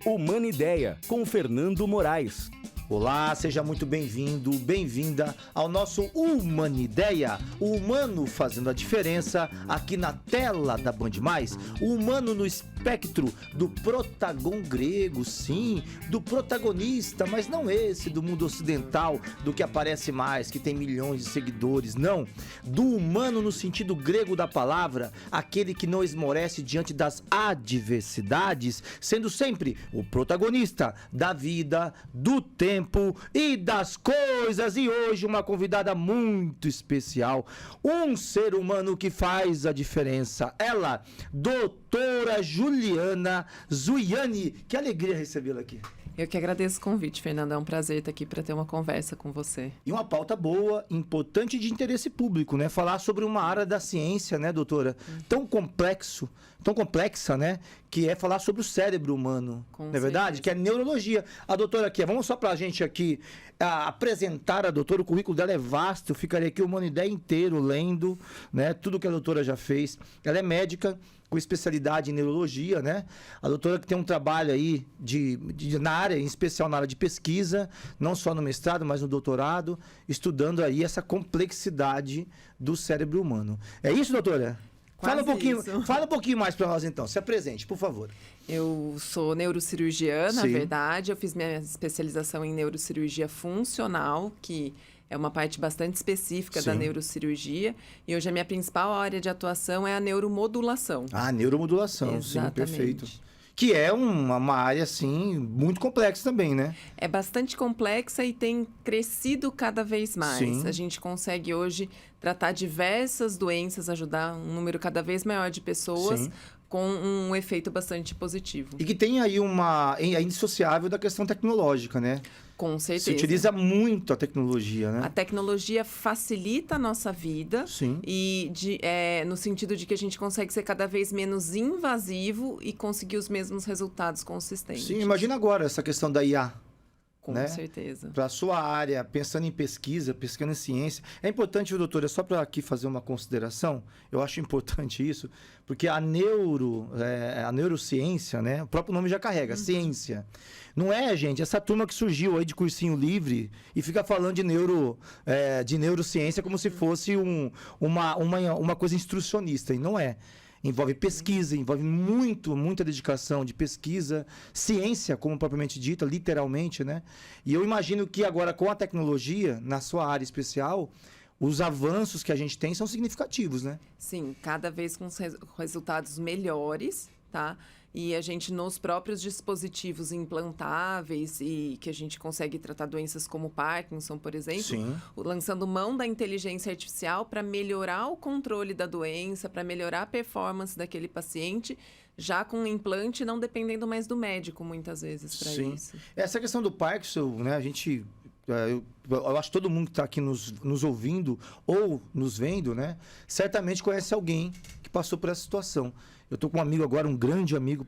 Humana Ideia, com Fernando Moraes. Olá, seja muito bem-vindo, bem-vinda ao nosso Humana Ideia, o humano fazendo a diferença aqui na tela da Band+, o humano no espectro do protagon grego, sim, do protagonista, mas não esse do mundo ocidental, do que aparece mais, que tem milhões de seguidores, não, do humano no sentido grego da palavra, aquele que não esmorece diante das adversidades, sendo sempre o protagonista da vida, do tempo e das coisas. E hoje uma convidada muito especial, um ser humano que faz a diferença, ela, doutora Juliana Zuiani. Que alegria recebê-la aqui. Eu que agradeço o convite, Fernando. É um prazer estar aqui para ter uma conversa com você. E uma pauta boa, importante de interesse público, né? Falar sobre uma área da ciência, né, doutora? Tão complexa, né? Que é falar sobre o cérebro humano, não é verdade? Que é neurologia. A doutora aqui, vamos só pra gente aqui apresentar a doutora. O currículo dela é vasto, eu ficaria aqui uma ideia inteiro lendo, né? Tudo que a doutora já fez. Ela é médica com especialidade em neurologia, né? A doutora que tem um trabalho aí na área, em especial na área de pesquisa, não só no mestrado, mas no doutorado, estudando aí essa complexidade do cérebro humano. É isso, doutora? Fala um pouquinho mais para nós então. Se apresente, por favor. Eu sou neurocirurgiã, na Sim. verdade. Eu fiz minha especialização em neurocirurgia funcional, que é uma parte bastante específica da neurocirurgia. E hoje a minha principal área de atuação é a neuromodulação. Ah, neuromodulação, Exatamente. Sim, perfeito. Que é uma área, assim, muito complexa também, né? É bastante complexa e tem crescido cada vez mais. Sim. A gente consegue hoje tratar diversas doenças, ajudar um número cada vez maior de pessoas, Sim. com um efeito bastante positivo. E que tem aí é indissociável da questão tecnológica, né? Com certeza. Se utiliza muito a tecnologia, né? A tecnologia facilita a nossa vida. Sim. E no sentido de que a gente consegue ser cada vez menos invasivo e conseguir os mesmos resultados consistentes. Sim, imagina agora essa questão da IA. Com né? certeza. Para a sua área, pensando em pesquisa, pesquisando em ciência. É importante, doutora, só para aqui fazer uma consideração, eu acho importante isso, porque a neurociência, né? O próprio nome já carrega, ciência. Não é, gente, essa turma que surgiu aí de cursinho livre e fica falando de neurociência como se fosse uma coisa instrucionista, e não é. Envolve pesquisa, envolve muita dedicação de pesquisa, ciência, como propriamente dita, literalmente, né? E eu imagino que agora, com a tecnologia, na sua área especial, os avanços que a gente tem são significativos, né? Sim, cada vez com resultados melhores, tá? E a gente, nos próprios dispositivos implantáveis e que a gente consegue tratar doenças como Parkinson, por exemplo, Sim. lançando mão da inteligência artificial para melhorar o controle da doença, para melhorar a performance daquele paciente, já com um implante, não dependendo mais do médico, muitas vezes, para isso. Essa questão do Parkinson, né, a gente... Eu acho que todo mundo que está aqui nos ouvindo ou nos vendo, né, certamente conhece alguém que passou por essa situação. Eu estou com um amigo agora, um grande amigo,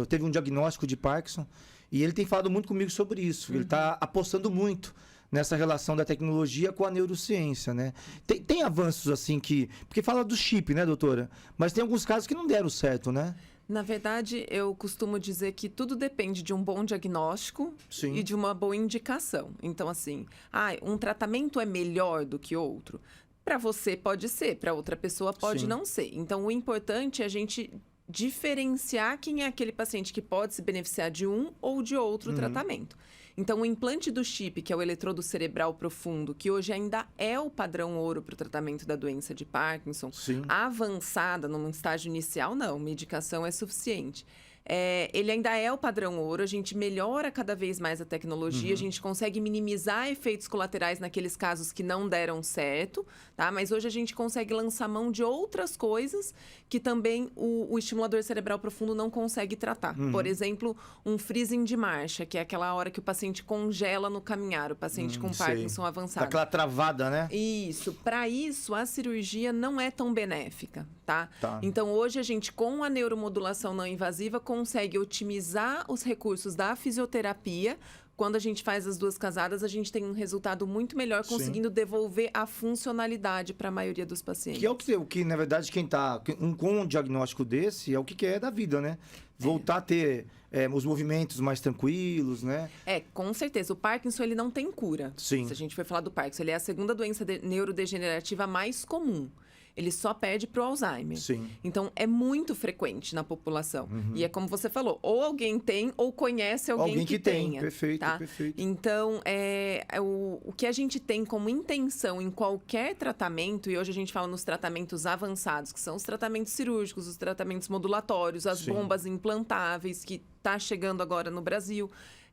teve um diagnóstico de Parkinson e ele tem falado muito comigo sobre isso. Ele está apostando muito nessa relação da tecnologia com a neurociência, né? Tem avanços assim porque fala do chip, né, doutora? Mas tem alguns casos que não deram certo, né? Na verdade, eu costumo dizer que tudo depende de um bom diagnóstico Sim. e de uma boa indicação. Então, assim, um tratamento é melhor do que outro? Para você pode ser, para outra pessoa pode não ser. Então, o importante é a gente diferenciar quem é aquele paciente que pode se beneficiar de um ou de outro tratamento. Então, o implante do chip, que é o eletrodo cerebral profundo, que hoje ainda é o padrão ouro para o tratamento da doença de Parkinson, avançada, num estágio inicial, não, medicação é suficiente. Ele ainda é o padrão ouro, a gente melhora cada vez mais a tecnologia, a gente consegue minimizar efeitos colaterais naqueles casos que não deram certo, tá? Mas hoje a gente consegue lançar mão de outras coisas que também o estimulador cerebral profundo não consegue tratar. Por exemplo, um freezing de marcha, que é aquela hora que o paciente congela no caminhar, o paciente com Parkinson avançado. Aquela travada, né? Isso. Para isso, a cirurgia não é tão benéfica, tá? Então, hoje a gente, com a neuromodulação não invasiva, consegue otimizar os recursos da fisioterapia. Quando a gente faz as duas casadas, a gente tem um resultado muito melhor, conseguindo devolver a funcionalidade para a maioria dos pacientes. Que é o que, na verdade, quem está com um diagnóstico desse é o que é da vida, né? voltar a ter os movimentos mais tranquilos, né? Com certeza. O Parkinson, ele não tem cura. Sim. Se a gente for falar do Parkinson, ele é a segunda doença neurodegenerativa mais comum. Ele só perde pro Alzheimer. Sim. Então, é muito frequente na população. E é como você falou, ou alguém tem, ou conhece alguém que tenha. Perfeito, tá? perfeito. Então, o que a gente tem como intenção em qualquer tratamento, e hoje a gente fala nos tratamentos avançados, que são os tratamentos cirúrgicos, os tratamentos modulatórios, as Sim. bombas implantáveis, que está chegando agora no Brasil,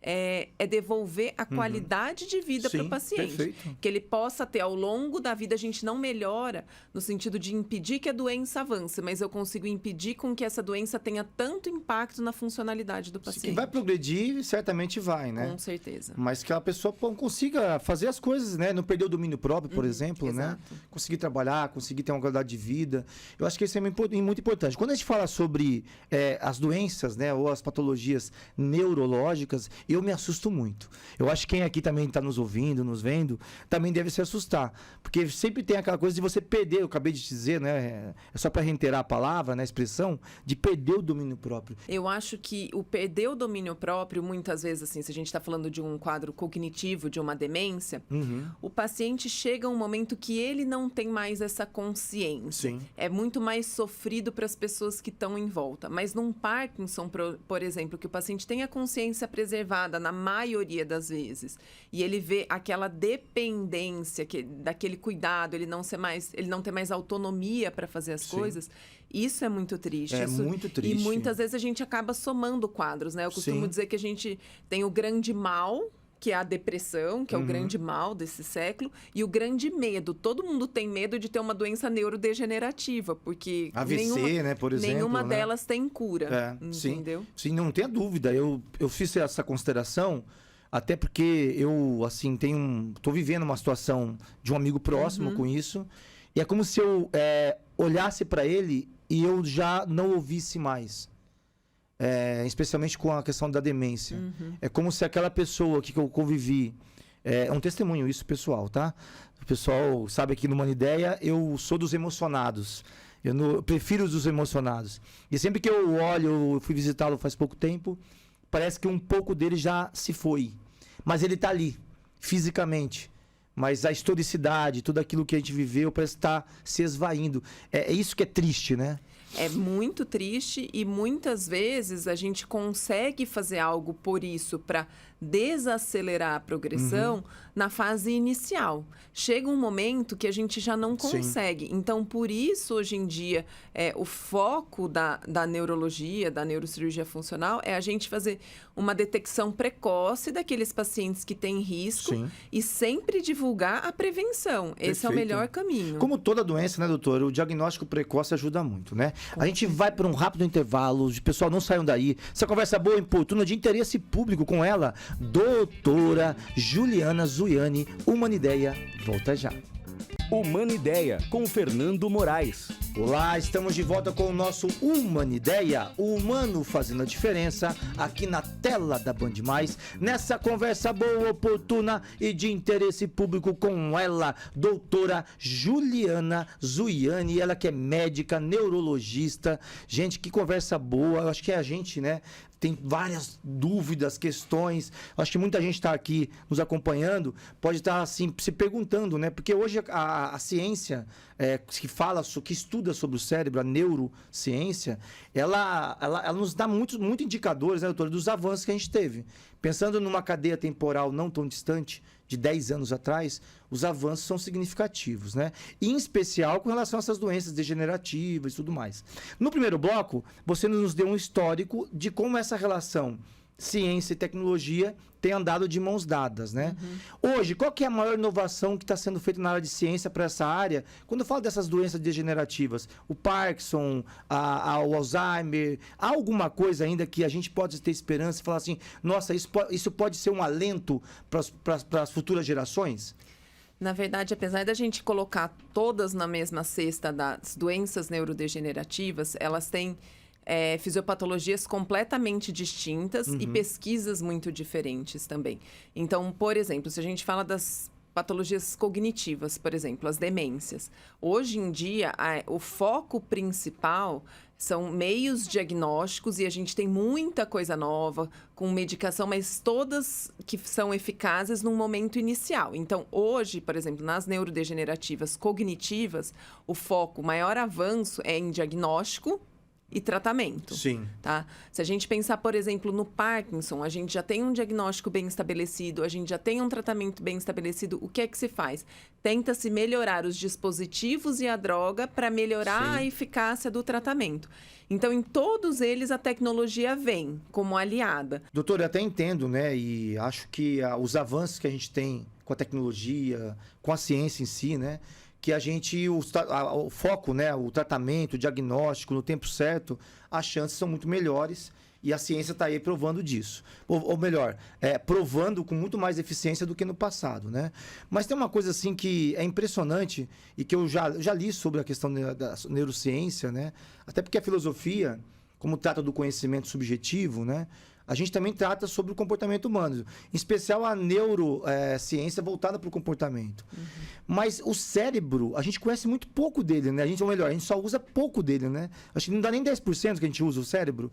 é devolver a qualidade de vida para o Sim, paciente. perfeito. Que ele possa ter ao longo da vida, a gente não melhora no sentido de impedir que a doença avance, mas eu consigo impedir com que essa doença tenha tanto impacto na funcionalidade do Que paciente. vai progredir, certamente vai, né? Com certeza. Mas que a pessoa consiga fazer as coisas, né? Não perder o domínio próprio, por exemplo, né? exato. Conseguir trabalhar, conseguir ter uma qualidade de vida. Eu acho que isso é muito importante. Quando a gente fala sobre as doenças, né? Ou as patologias neurológicas, eu me assusto muito. Eu acho que quem aqui também está nos ouvindo, nos vendo, também deve se assustar. Porque sempre tem aquela coisa de você perder, eu acabei de te dizer, né? É só para reiterar a palavra, né? A expressão, de perder o domínio próprio. Eu acho que o perder o domínio próprio, muitas vezes, assim, se a gente está falando de um quadro cognitivo, de uma demência, o paciente chega a um momento que ele não tem mais essa consciência. Sim. É muito mais sofrido para as pessoas que estão em volta. Mas num Parkinson, por exemplo, que o paciente tem a consciência preservada na maioria das vezes, e ele vê aquela dependência daquele cuidado, ele não ter mais autonomia para fazer as coisas, isso é muito triste. Muito triste. E muitas vezes a gente acaba somando quadros, né? Eu costumo dizer que a gente tem o grande mal, que é a depressão, que é o grande mal desse século, e o grande medo. Todo mundo tem medo de ter uma doença neurodegenerativa, porque AVC, né, por exemplo. nenhuma né? delas tem cura, entendeu? Sim, não tenha dúvida. Eu fiz essa consideração, até porque eu, assim, tô vivendo uma situação de um amigo próximo com isso, e é como se eu olhasse para ele e eu já não ouvisse mais. Especialmente com a questão da demência. É como se aquela pessoa que eu convivi... É um testemunho isso, pessoal, tá? O pessoal sabe aqui no Humanideia, eu sou dos emocionados. Eu prefiro os dos emocionados. E sempre que eu olho, eu fui visitá-lo faz pouco tempo, parece que um pouco dele já se foi. Mas ele tá ali, fisicamente. Mas a historicidade, tudo aquilo que a gente viveu, parece estar se esvaindo. É isso que é triste, né? É muito triste e muitas vezes a gente consegue fazer algo por isso, para desacelerar a progressão na fase inicial. Chega um momento que a gente já não consegue. Então, por isso, hoje em dia, o foco da neurologia, da neurocirurgia funcional, é a gente fazer uma detecção precoce daqueles pacientes que têm risco e sempre divulgar a prevenção. Perfeito. Esse é o melhor caminho. Como toda doença, né, doutor? O diagnóstico precoce ajuda muito, né? A gente vai para um rápido intervalo. Pessoal, não saiam daí. Essa conversa boa e oportuna de interesse público com ela, doutora Juliana Zuiani, Humanideia. Volta já. Humanideia, com Fernando Moraes. Olá, estamos de volta com o nosso Humanideia, o humano fazendo a diferença, aqui na tela da Band+, nessa conversa boa, oportuna e de interesse público com ela, doutora Juliana Zuiani, ela que é médica, neurologista. Gente, que conversa boa, eu acho que a gente, né, tem várias dúvidas, questões. Acho que muita gente está aqui nos acompanhando, pode estar assim, se perguntando, né? Porque hoje a ciência que estuda sobre o cérebro, a neurociência, ela nos dá muitos indicadores, né, doutora, dos avanços que a gente teve. Pensando numa cadeia temporal não tão distante, de 10 anos atrás, os avanços são significativos, né? E, em especial com relação a essas doenças degenerativas e tudo mais. No primeiro bloco, você nos deu um histórico de como essa relação ciência e tecnologia tem andado de mãos dadas, né? Hoje, qual que é a maior inovação que está sendo feita na área de ciência para essa área? Quando eu falo dessas doenças degenerativas, o Parkinson, o Alzheimer, há alguma coisa ainda que a gente pode ter esperança e falar assim, nossa, isso pode ser um alento para as futuras gerações? Na verdade, apesar da gente colocar todas na mesma cesta das doenças neurodegenerativas, elas têm fisiopatologias completamente distintas e pesquisas muito diferentes também. Então, por exemplo, se a gente fala das patologias cognitivas, por exemplo, as demências. Hoje em dia, o foco principal São meios diagnósticos e a gente tem muita coisa nova com medicação, mas todas que são eficazes num momento inicial. Então, hoje, por exemplo, nas neurodegenerativas cognitivas, o foco, o maior avanço é em diagnóstico e tratamento. Sim. Tá? Se a gente pensar, por exemplo, no Parkinson, a gente já tem um diagnóstico bem estabelecido, a gente já tem um tratamento bem estabelecido. O que é que se faz? Tenta-se melhorar os dispositivos e a droga para melhorar a eficácia do tratamento. Então, em todos eles, a tecnologia vem como aliada. Doutor, eu até entendo, né? E acho que os avanços que a gente tem com a tecnologia, com a ciência em si, né? Que a gente, o foco, né? O tratamento, o diagnóstico no tempo certo, as chances são muito melhores e a ciência está aí provando disso. Ou melhor, provando com muito mais eficiência do que no passado, né? Mas tem uma coisa assim que é impressionante e que eu já li sobre a questão da neurociência, né? Até porque a filosofia, como trata do conhecimento subjetivo, né? A gente também trata sobre o comportamento humano, em especial a neurociência voltada para o comportamento. Mas o cérebro, a gente conhece muito pouco dele, né? Ou melhor, a gente só usa pouco dele, né? Acho que não dá nem 10% que a gente usa o cérebro.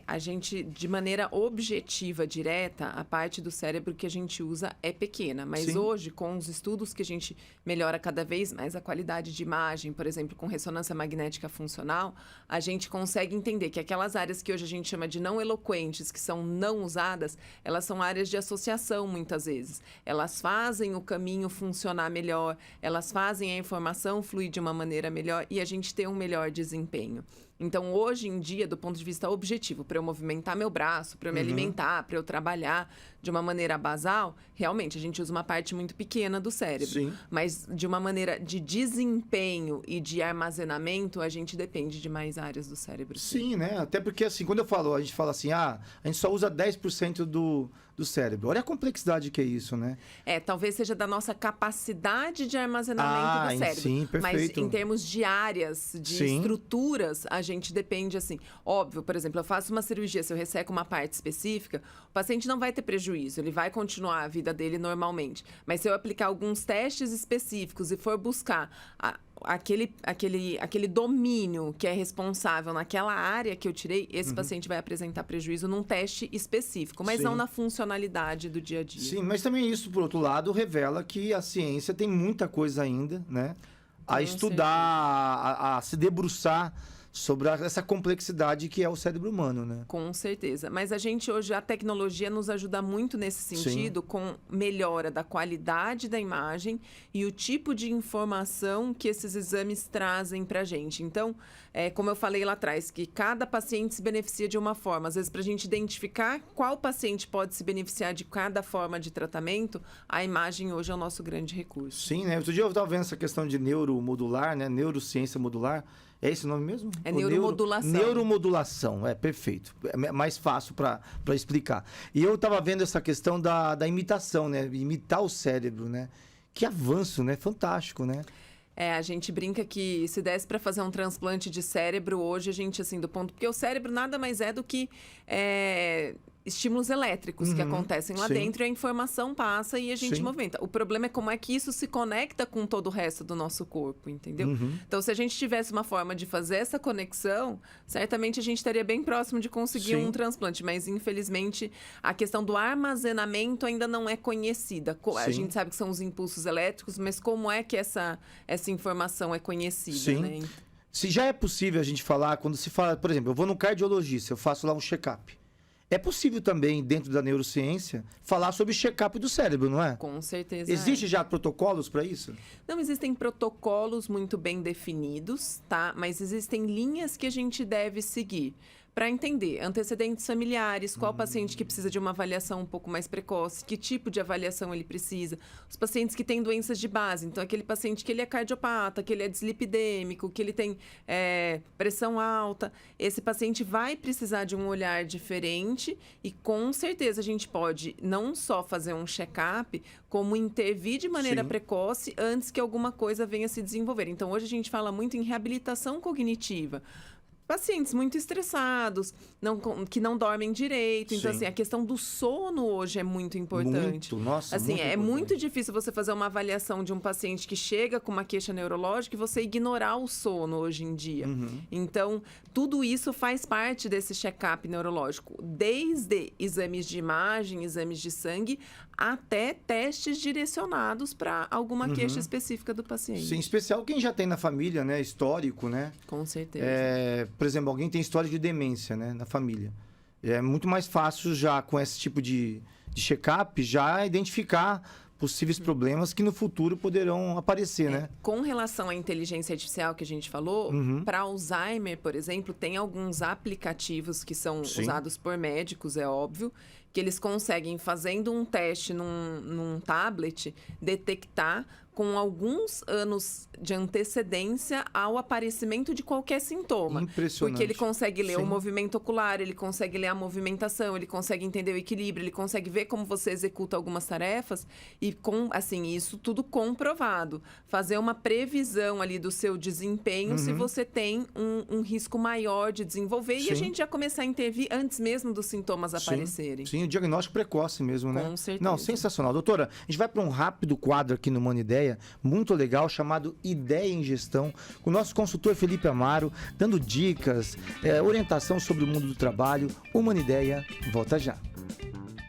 A gente, de maneira objetiva, direta, a parte do cérebro que a gente usa é pequena. Mas Sim. hoje, com os estudos que a gente melhora cada vez mais a qualidade de imagem, por exemplo, com ressonância magnética funcional, a gente consegue entender que aquelas áreas que hoje a gente chama de não eloquentes, que são não usadas, elas são áreas de associação, muitas vezes. Elas fazem o caminho funcionar melhor, elas fazem a informação fluir de uma maneira melhor e a gente tem um melhor desempenho. Então, hoje em dia, do ponto de vista objetivo, para eu movimentar meu braço, para eu me alimentar, para eu trabalhar de uma maneira basal, realmente a gente usa uma parte muito pequena do cérebro. Sim. Mas de uma maneira de desempenho e de armazenamento, a gente depende de mais áreas do cérebro. Sim, né? Até porque, assim, quando a gente fala assim, a gente só usa 10% do cérebro. Olha a complexidade que é isso, né? Talvez seja da nossa capacidade de armazenamento do cérebro. Sim, perfeito. Mas em termos de áreas, de estruturas, a gente depende, assim... Óbvio, por exemplo, eu faço uma cirurgia, se eu resseco uma parte específica, o paciente não vai ter prejuízo, ele vai continuar a vida dele normalmente. Mas se eu aplicar alguns testes específicos e for buscar aquele domínio que é responsável naquela área que eu tirei, esse paciente vai apresentar prejuízo num teste específico, mas não na funcionalidade do dia a dia. Sim, mas também isso, por outro lado, revela que a ciência tem muita coisa ainda, né? A estudar, a se debruçar sobre essa complexidade que é o cérebro humano, né? Com certeza. Mas a gente hoje, a tecnologia nos ajuda muito nesse sentido, com melhora da qualidade da imagem e o tipo de informação que esses exames trazem para a gente. Então, como eu falei lá atrás, que cada paciente se beneficia de uma forma. Às vezes, para a gente identificar qual paciente pode se beneficiar de cada forma de tratamento, a imagem hoje é o nosso grande recurso. Sim, né? Outro dia eu estava vendo essa questão de neuromodular, né? Neurociência modular. É esse o nome mesmo? É neuromodulação. Neuromodulação, perfeito. É mais fácil para explicar. E eu estava vendo essa questão da imitação, né? Imitar o cérebro, né? Que avanço, né? Fantástico, né? A gente brinca que se desse para fazer um transplante de cérebro hoje, a gente, assim, do ponto... Porque o cérebro nada mais é do que estímulos elétricos que acontecem lá dentro e a informação passa e a gente movimenta. O problema é como é que isso se conecta com todo o resto do nosso corpo, entendeu? Então, se a gente tivesse uma forma de fazer essa conexão, certamente a gente estaria bem próximo de conseguir um transplante, mas infelizmente a questão do armazenamento ainda não é conhecida. A gente sabe que são os impulsos elétricos, mas como é que essa informação é conhecida, né? Se já é possível a gente falar, quando se fala, por exemplo, eu vou no cardiologista, eu faço lá um check-up. É possível também, dentro da neurociência, falar sobre check-up do cérebro, não é? Com certeza. Existe já protocolos para isso? Não existem protocolos muito bem definidos, tá? Mas existem linhas que a gente deve seguir para entender antecedentes familiares, qual paciente que precisa de uma avaliação um pouco mais precoce, que tipo de avaliação ele precisa. Os pacientes que têm doenças de base, então aquele paciente que ele é cardiopata, que ele é dislipidêmico, que ele tem pressão alta, esse paciente vai precisar de um olhar diferente e com certeza a gente pode não só fazer um check-up, como intervir de maneira precoce antes que alguma coisa venha se desenvolver. Então hoje a gente fala muito em reabilitação cognitiva. pacientes muito estressados, que não dormem direito. Então, Sim. assim, a questão do sono hoje é muito importante. Muito, nossa, Assim, muito é importante. muito difícil você fazer uma avaliação de um paciente que chega com uma queixa neurológica e você ignorar o sono hoje em dia. Então, tudo isso faz parte desse check-up neurológico, desde exames de imagem, exames de sangue, até testes direcionados para alguma queixa específica do paciente. Sim, em especial quem já tem na família, né? Histórico, né? Com certeza. Por exemplo, alguém tem história de demência, né? Na família. É muito mais fácil já com esse tipo de check-up já identificar possíveis problemas que no futuro poderão aparecer, né? Com relação à inteligência artificial que a gente falou, para Alzheimer, por exemplo, tem alguns aplicativos que são usados por médicos, é óbvio, que eles conseguem, fazendo um teste num tablet, detectar com alguns anos de antecedência ao aparecimento de qualquer sintoma. Impressionante. Porque ele consegue ler o Sim. movimento ocular, ele consegue ler a movimentação, ele consegue entender o equilíbrio, ele consegue ver como você executa algumas tarefas e, isso tudo comprovado. Fazer uma previsão ali do seu desempenho se você tem um risco maior de desenvolver e a Sim. gente já começar a intervir antes mesmo dos sintomas aparecerem. Sim, o diagnóstico precoce mesmo, né? Com certeza. Não, sensacional. Doutora, a gente vai para um rápido quadro aqui no Humana Ideia, muito legal, chamado Ideia em Gestão, com o nosso consultor Felipe Amaro, dando dicas, orientação sobre o mundo do trabalho. Humana Ideia, volta já.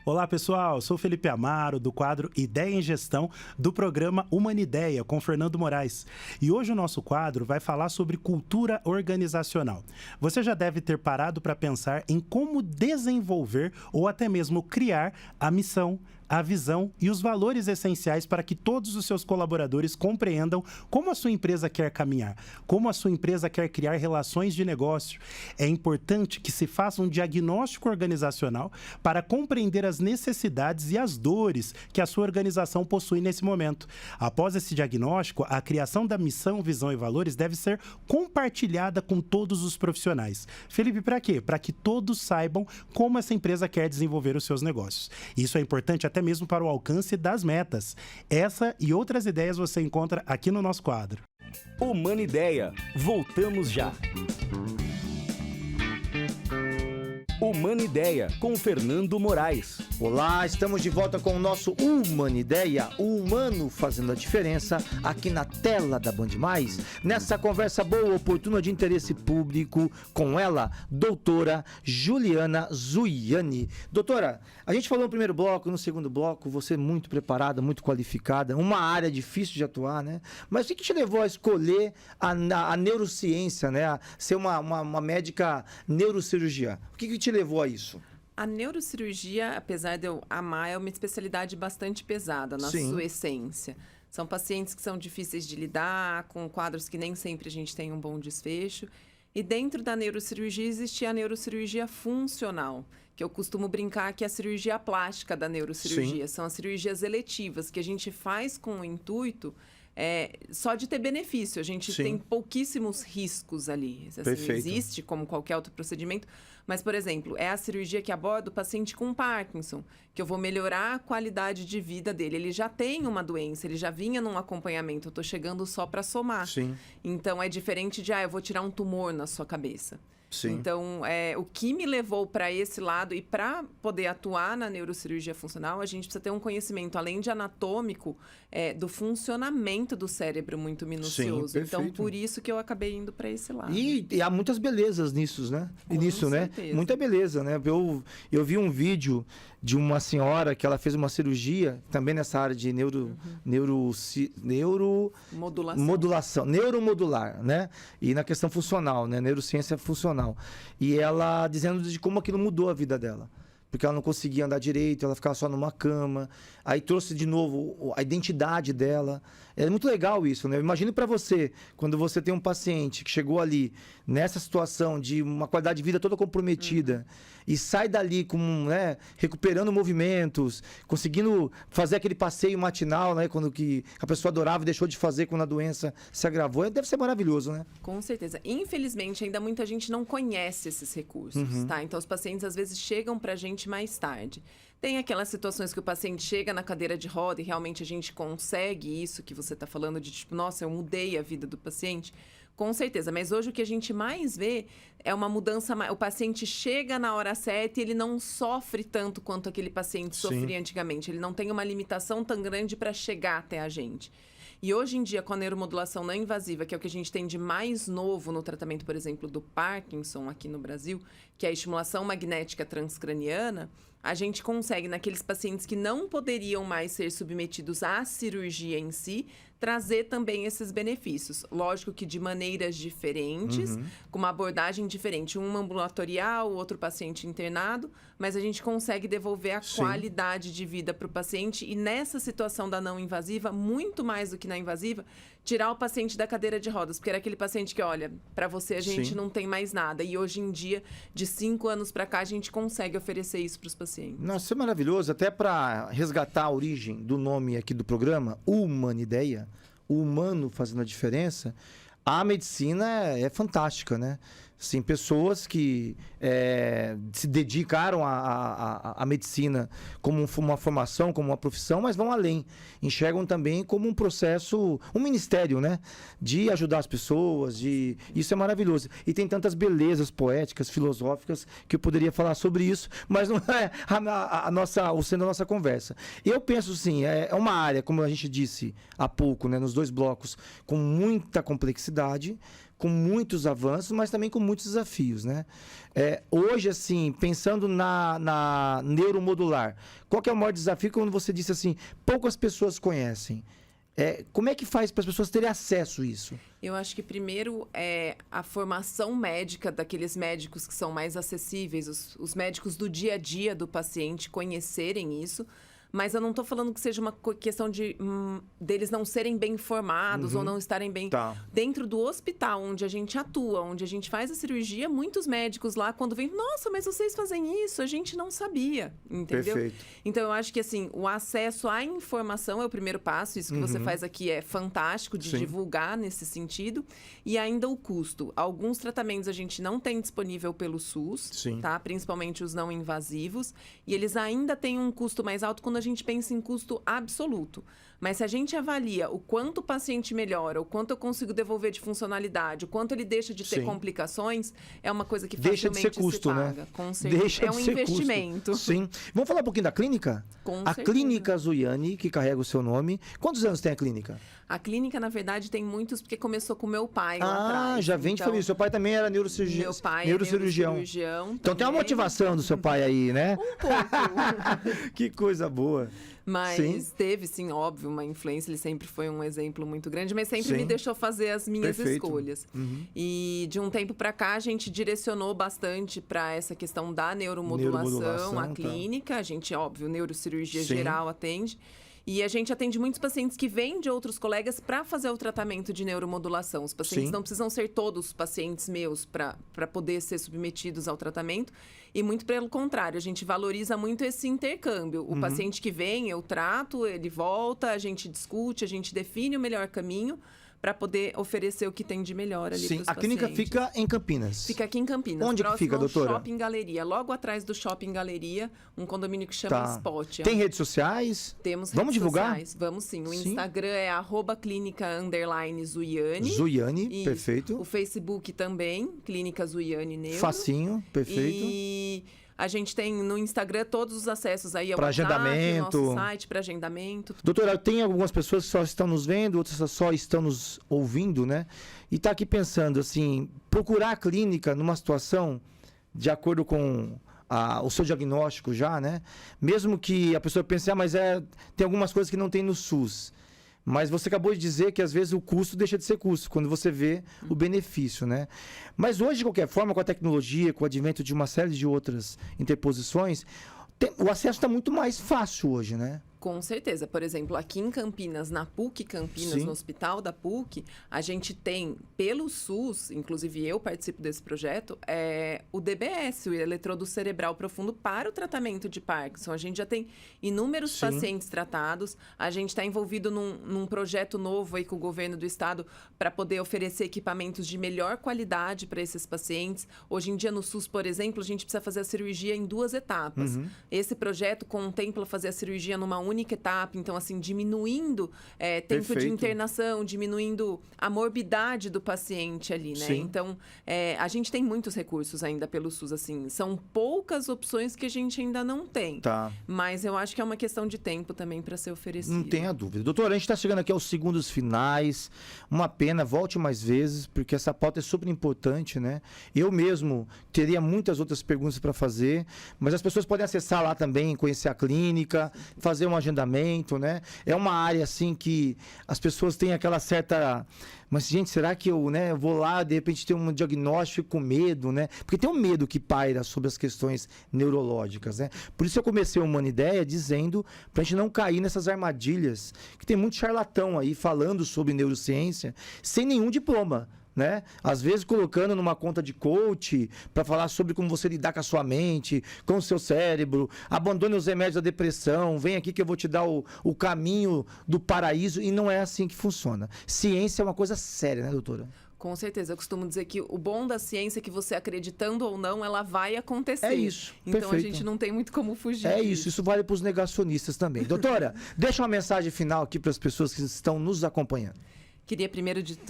Olá pessoal, sou Felipe Amaro, do quadro Ideia em Gestão, do programa Humana Ideia, com Fernando Moraes. E hoje o nosso quadro vai falar sobre cultura organizacional. Você já deve ter parado para pensar em como desenvolver ou até mesmo criar a missão, a visão e os valores essenciais para que todos os seus colaboradores compreendam como a sua empresa quer caminhar, como a sua empresa quer criar relações de negócio. É importante que se faça um diagnóstico organizacional para compreender as necessidades e as dores que a sua organização possui nesse momento. Após esse diagnóstico, a criação da missão, visão e valores deve ser compartilhada com todos os profissionais. Felipe, para quê? Para que todos saibam como essa empresa quer desenvolver os seus negócios. Isso é importante até mesmo para o alcance das metas. Essa e outras ideias você encontra aqui no nosso quadro. Humana Ideia. Voltamos já. Humana Ideia, com Fernando Moraes. Olá, estamos de volta com o nosso Humana Ideia, o humano fazendo a diferença, aqui na tela da Band+. Nessa conversa boa, oportuna, de interesse público, com ela, doutora Juliana Zuiani. Doutora, a gente falou no primeiro bloco, no segundo bloco, você muito preparada, muito qualificada, uma área difícil de atuar, né? Mas o que te levou a escolher a neurociência, né? A ser uma médica neurocirurgiã? O que te levou a isso? A neurocirurgia, apesar de eu amar, é uma especialidade bastante pesada na Sim. sua essência. São pacientes que são difíceis de lidar, com quadros que nem sempre a gente tem um bom desfecho. E dentro da neurocirurgia existe a neurocirurgia funcional, que eu costumo brincar que é a cirurgia plástica da neurocirurgia. São as cirurgias eletivas que a gente faz com o intuito só de ter benefício. A gente tem pouquíssimos riscos ali. Assim, Perfeito. existe como qualquer outro procedimento. Mas, por exemplo, é a cirurgia que aborda o paciente com Parkinson, que eu vou melhorar a qualidade de vida dele. Ele já tem uma doença, ele já vinha num acompanhamento, eu estou chegando só para somar. Sim. Então, é diferente de, eu vou tirar um tumor na sua cabeça. Sim. Então, o que me levou para esse lado e para poder atuar na neurocirurgia funcional, a gente precisa ter um conhecimento, além de anatômico, do funcionamento do cérebro muito minucioso. Sim, então, perfeito. por isso que eu acabei indo para esse lado. E há muitas belezas nisso, né? Com Nisso, né? certeza. Muita beleza, né? Eu vi um vídeo de uma senhora que ela fez uma cirurgia, também nessa área de neuromodular, né? E na questão funcional, né? Neurociência funcional. E ela dizendo de como aquilo mudou a vida dela. Porque ela não conseguia andar direito, ela ficava só numa cama. Aí trouxe de novo a identidade dela. É muito legal isso, né? Imagine para você, quando você tem um paciente que chegou ali nessa situação de uma qualidade de vida toda comprometida e sai dali recuperando movimentos, conseguindo fazer aquele passeio matinal, né? Quando que a pessoa adorava e deixou de fazer quando a doença se agravou. Deve ser maravilhoso, né? Com certeza. Infelizmente, ainda muita gente não conhece esses recursos, tá? Então, os pacientes, às vezes, chegam pra gente mais tarde. Tem aquelas situações que o paciente chega na cadeira de roda e realmente a gente consegue isso que você está falando de tipo, nossa, eu mudei a vida do paciente. Com certeza, mas hoje o que a gente mais vê é uma mudança, o paciente chega na hora certa e ele não sofre tanto quanto aquele paciente sofria antigamente. Ele não tem uma limitação tão grande para chegar até a gente. E hoje em dia, com a neuromodulação não invasiva, que é o que a gente tem de mais novo no tratamento, por exemplo, do Parkinson aqui no Brasil, que é a estimulação magnética transcraniana, a gente consegue, naqueles pacientes que não poderiam mais ser submetidos à cirurgia em si, trazer também esses benefícios. Lógico que de maneiras diferentes, com uma abordagem diferente. Um ambulatorial, outro paciente internado, mas a gente consegue devolver a qualidade de vida para o paciente. E nessa situação da não invasiva, muito mais do que na invasiva, tirar o paciente da cadeira de rodas. Porque era aquele paciente que, olha, para você a gente não tem mais nada. E hoje em dia, de 5 anos para cá, a gente consegue oferecer isso para os pacientes. Nossa, isso é maravilhoso. Até para resgatar a origem do nome aqui do programa, Humanideia, o humano fazendo a diferença, a medicina é fantástica, né? Sim, pessoas que se dedicaram à medicina como uma formação, como uma profissão, mas vão além. Enxergam também como um processo, um ministério, né? De ajudar as pessoas, isso é maravilhoso. E tem tantas belezas poéticas, filosóficas, que eu poderia falar sobre isso, mas não é o centro da nossa conversa. Eu penso, sim, é uma área, como a gente disse há pouco, né, nos 2 blocos, com muita complexidade, com muitos avanços, mas também com muitos desafios, né? Hoje, assim, pensando na neuromodular, qual que é o maior desafio? Quando você disse assim, poucas pessoas conhecem. Como é que faz para as pessoas terem acesso a isso? Eu acho que primeiro é a formação médica daqueles médicos que são mais acessíveis, os médicos do dia a dia do paciente conhecerem isso. Mas eu não estou falando que seja uma questão deles não serem bem formados ou não estarem bem... Dentro do hospital onde a gente atua, onde a gente faz a cirurgia, muitos médicos lá, quando vêm, nossa, mas vocês fazem isso? A gente não sabia, entendeu? Perfeito. Então, eu acho que, assim, o acesso à informação é o primeiro passo. Isso que você faz aqui é fantástico de divulgar nesse sentido. E ainda o custo. Alguns tratamentos a gente não tem disponível pelo SUS, tá? Principalmente os não invasivos. E eles ainda têm um custo mais alto quando a gente pensa em custo absoluto. Mas se a gente avalia o quanto o paciente melhora, o quanto eu consigo devolver de funcionalidade, o quanto ele deixa de ter complicações, é uma coisa que deixa facilmente de ser custo, se paga. né? Com certeza. Deixa é um investimento. Custo. Sim. Vamos falar um pouquinho da clínica? Com a certeza. Clínica Zuiani, que carrega o seu nome. Quantos anos tem a clínica? A clínica, na verdade, tem muitos, porque começou com meu pai lá atrás. Já vem de família. Seu pai também era neurocirurgião. Meu pai neurocirurgião. É neurocirurgião então tem uma motivação do seu pai aí, né? Um pouco. Que coisa boa. Mas teve, sim, óbvio, uma influência. Ele sempre foi um exemplo muito grande, mas sempre me deixou fazer as minhas escolhas. E de um tempo para cá, a gente direcionou bastante para essa questão da neuromodulação, a clínica. A gente, óbvio, neurocirurgia geral atende. E a gente atende muitos pacientes que vêm de outros colegas para fazer o tratamento de neuromodulação. Os pacientes não precisam ser todos pacientes meus para poder ser submetidos ao tratamento. E muito pelo contrário, a gente valoriza muito esse intercâmbio. O paciente que vem, eu trato, ele volta, a gente discute, a gente define o melhor caminho para poder oferecer o que tem de melhor ali para os pacientes. A clínica fica em Campinas. Fica aqui em Campinas. Onde que fica, doutora? Shopping Galeria. Logo atrás do Shopping Galeria, um condomínio que chama Spot. Tem redes sociais? Temos Vamos redes divulgar? sociais. Vamos sim. O Instagram é @clínica_Zuiani. Zuiani, perfeito. O Facebook também, Clínica Zuiani Neuro. Facinho, perfeito. E a gente tem no Instagram todos os acessos aí ao pra WhatsApp, agendamento. nosso site para agendamento. Doutora, tem algumas pessoas que só estão nos vendo, outras só estão nos ouvindo, né? E tá aqui pensando, assim, procurar a clínica numa situação de acordo com o seu diagnóstico já, né? Mesmo que a pessoa pense, mas tem algumas coisas que não tem no SUS. Mas você acabou de dizer que, às vezes, o custo deixa de ser custo, quando você vê o benefício, né? Mas hoje, de qualquer forma, com a tecnologia, com o advento de uma série de outras interposições, o acesso está muito mais fácil hoje, né? Com certeza. Por exemplo, aqui em Campinas, na PUC Campinas, no hospital da PUC, a gente tem, pelo SUS, inclusive eu participo desse projeto, o DBS, o eletrodo cerebral profundo para o tratamento de Parkinson. A gente já tem inúmeros pacientes tratados. A gente está envolvido num projeto novo aí com o governo do estado para poder oferecer equipamentos de melhor qualidade para esses pacientes. Hoje em dia, no SUS, por exemplo, a gente precisa fazer a cirurgia em 2 etapas. Esse projeto contempla fazer a cirurgia numa única única etapa. Então, assim, diminuindo tempo de Perfeito. internação, diminuindo a morbidade do paciente ali, né? Sim. Então, a gente tem muitos recursos ainda pelo SUS, assim. São poucas opções que a gente ainda não tem. Tá. Mas eu acho que é uma questão de tempo também para ser oferecido. Não tenha dúvida. Doutora, a gente está chegando aqui aos segundos finais. Uma pena, volte mais vezes, porque essa pauta é super importante, né? Eu mesmo teria muitas outras perguntas para fazer, mas as pessoas podem acessar lá também, conhecer a clínica, fazer um agendamento, né? É uma área, assim, que as pessoas têm aquela certa... Mas, gente, será que eu, né, vou lá, de repente, ter um diagnóstico com medo, né? Porque tem um medo que paira sobre as questões neurológicas, né? Por isso eu comecei o Humana Ideia dizendo pra gente não cair nessas armadilhas, que tem muito charlatão aí falando sobre neurociência sem nenhum diploma, né? Às vezes colocando numa conta de coach para falar sobre como você lidar com a sua mente, com o seu cérebro, abandone os remédios da depressão, vem aqui que eu vou te dar o caminho do paraíso, e não é assim que funciona. Ciência é uma coisa séria, né, doutora? Com certeza, eu costumo dizer que o bom da ciência é que você acreditando ou não, ela vai acontecer. É isso, Então perfeito. a gente não tem muito como fugir É disso. isso vale para os negacionistas também. Doutora, deixa uma mensagem final aqui para as pessoas que estão nos acompanhando. Queria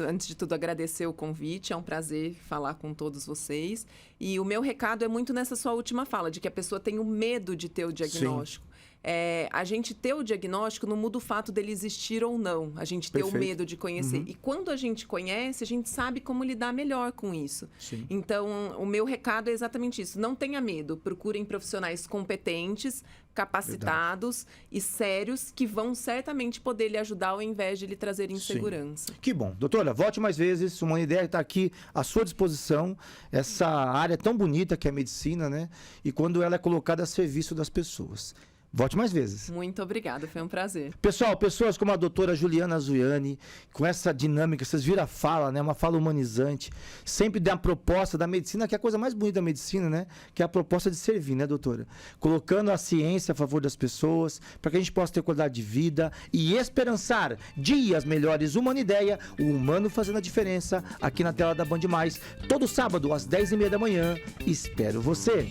antes de tudo, agradecer o convite. É um prazer falar com todos vocês. E o meu recado é muito nessa sua última fala, de que a pessoa tem o medo de ter o diagnóstico. A gente ter o diagnóstico não muda o fato dele existir ou não. A gente ter Perfeito. o medo de conhecer. E quando a gente conhece, a gente sabe como lidar melhor com isso. Sim. Então, o meu recado é exatamente isso. Não tenha medo. Procurem profissionais competentes, capacitados e sérios, que vão certamente poder lhe ajudar ao invés de lhe trazer insegurança. Que bom. Doutora, volte mais vezes. Uma ideia está aqui à sua disposição. Essa área tão bonita que é a medicina, né? E quando ela é colocada a serviço das pessoas. Volte mais vezes. Muito obrigada, foi um prazer. Pessoal, pessoas como a doutora Juliana Zuiani, com essa dinâmica, vocês viram a fala, né? Uma fala humanizante, sempre dá a proposta da medicina, que é a coisa mais bonita da medicina, né? Que é a proposta de servir, né, doutora? Colocando a ciência a favor das pessoas, para que a gente possa ter qualidade de vida e esperançar dias melhores. Humana Ideia, o humano fazendo a diferença, aqui na tela da Band Mais, todo sábado às 10h30 da manhã. Espero você!